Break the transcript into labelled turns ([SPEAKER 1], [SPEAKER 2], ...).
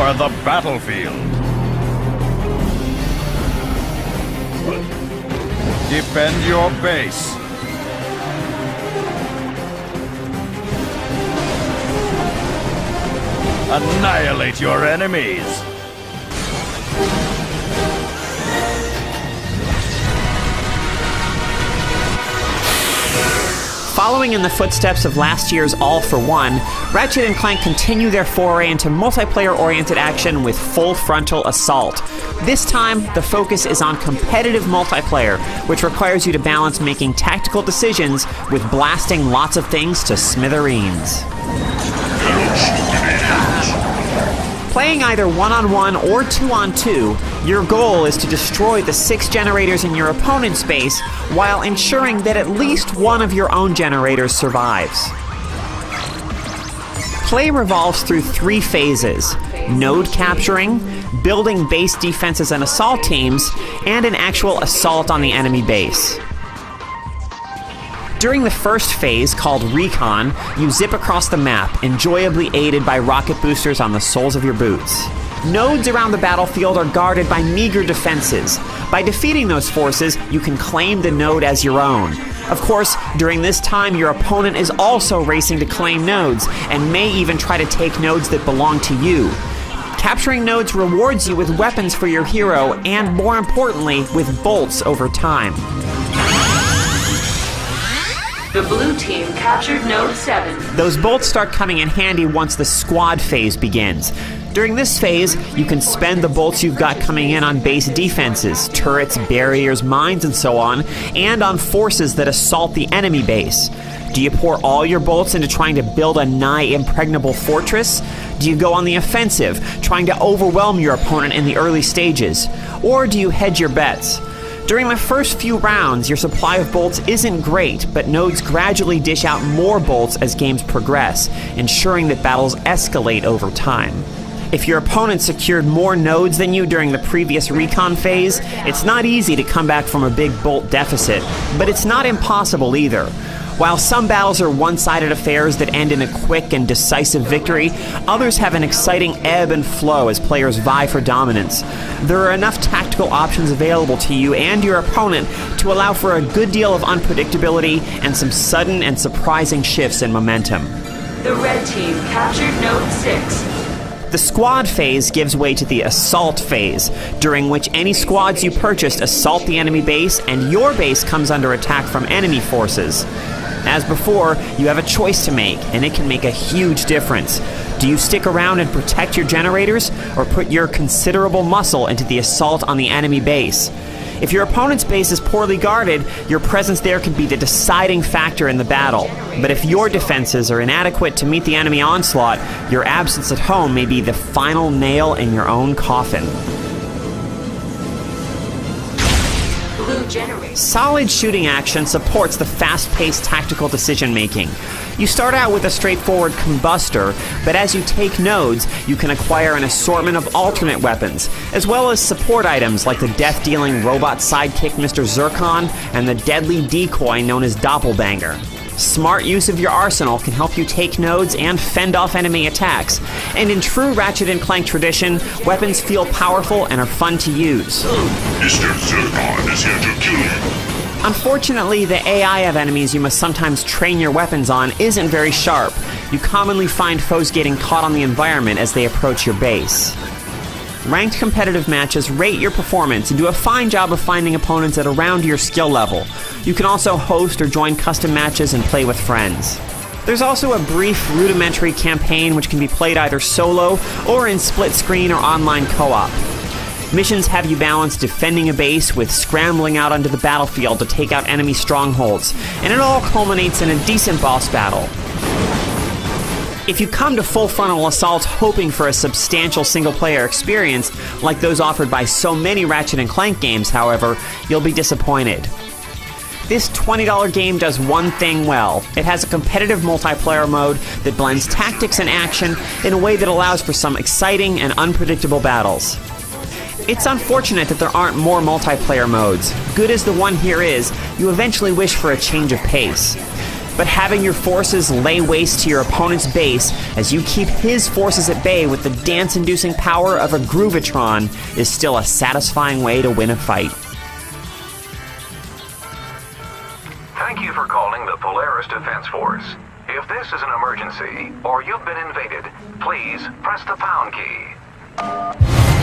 [SPEAKER 1] Scour the battlefield. Defend your base. Annihilate your enemies.
[SPEAKER 2] Following in the footsteps of last year's All for One, Ratchet and Clank continue their foray into multiplayer-oriented action with full frontal assault. This time, the focus is on competitive multiplayer, which requires you to balance making tactical decisions with blasting lots of things to smithereens. Playing either 1-on-1 or 2-on-2, your goal is to destroy the 6 generators in your opponent's base while ensuring that at least one of your own generators survives. Play revolves through 3 phases: node capturing, building base defenses and assault teams, and an actual assault on the enemy base. During the first phase, called Recon, you zip across the map, enjoyably aided by rocket boosters on the soles of your boots. Nodes around the battlefield are guarded by meager defenses. By defeating those forces, you can claim the node as your own. Of course, during this time, your opponent is also racing to claim nodes, and may even try to take nodes that belong to you. Capturing nodes rewards you with weapons for your hero, and more importantly, with bolts over time.
[SPEAKER 3] The blue team captured Node 7.
[SPEAKER 2] Those bolts start coming in handy once the squad phase begins. During this phase, you can spend the bolts you've got coming in on base defenses, turrets, barriers, mines, and so on, and on forces that assault the enemy base. Do you pour all your bolts into trying to build a nigh impregnable fortress? Do you go on the offensive, trying to overwhelm your opponent in the early stages? Or do you hedge your bets? During the first few rounds, your supply of bolts isn't great, but nodes gradually dish out more bolts as games progress, ensuring that battles escalate over time. If your opponent secured more nodes than you during the previous recon phase, it's not easy to come back from a big bolt deficit, but it's not impossible either. While some battles are one-sided affairs that end in a quick and decisive victory, others have an exciting ebb and flow as players vie for dominance. There are enough tactical options available to you and your opponent to allow for a good deal of unpredictability and some sudden and surprising shifts in momentum.
[SPEAKER 3] The red team captured Node 6.
[SPEAKER 2] The squad phase gives way to the assault phase, during which any squads you purchased assault the enemy base and your base comes under attack from enemy forces. As before, you have a choice to make, and it can make a huge difference. Do you stick around and protect your generators, or put your considerable muscle into the assault on the enemy base? If your opponent's base is poorly guarded, your presence there can be the deciding factor in the battle. But if your defenses are inadequate to meet the enemy onslaught, your absence at home may be the final nail in your own coffin. Solid shooting action supports the fast-paced tactical decision-making. You start out with a straightforward combustor, but as you take nodes, you can acquire an assortment of alternate weapons, as well as support items like the death-dealing robot sidekick Mr. Zircon and the deadly decoy known as Doppelbanger. Smart use of your arsenal can help you take nodes and fend off enemy attacks. And in true Ratchet and Clank tradition, weapons feel powerful and are fun to use.
[SPEAKER 4] Mr. Zircon is here to kill you.
[SPEAKER 2] Unfortunately, the AI of enemies you must sometimes train your weapons on isn't very sharp. You commonly find foes getting caught on the environment as they approach your base. Ranked competitive matches rate your performance and do a fine job of finding opponents at around your skill level. You can also host or join custom matches and play with friends. There's also a brief, rudimentary campaign which can be played either solo or in split screen or online co-op. Missions have you balance defending a base with scrambling out onto the battlefield to take out enemy strongholds, and it all culminates in a decent boss battle. If you come to full frontal assault hoping for a substantial single-player experience, like those offered by so many Ratchet & Clank games, however, you'll be disappointed. This $20 game does one thing well. It has a competitive multiplayer mode that blends tactics and action in a way that allows for some exciting and unpredictable battles. It's unfortunate that there aren't more multiplayer modes. Good as the one here is, you eventually wish for a change of pace. But having your forces lay waste to your opponent's base as you keep his forces at bay with the dance-inducing power of a Groovatron is still a satisfying way to win a fight.
[SPEAKER 5] Thank you for calling the Polaris Defense Force. If this is an emergency, or you've been invaded, please press the pound key.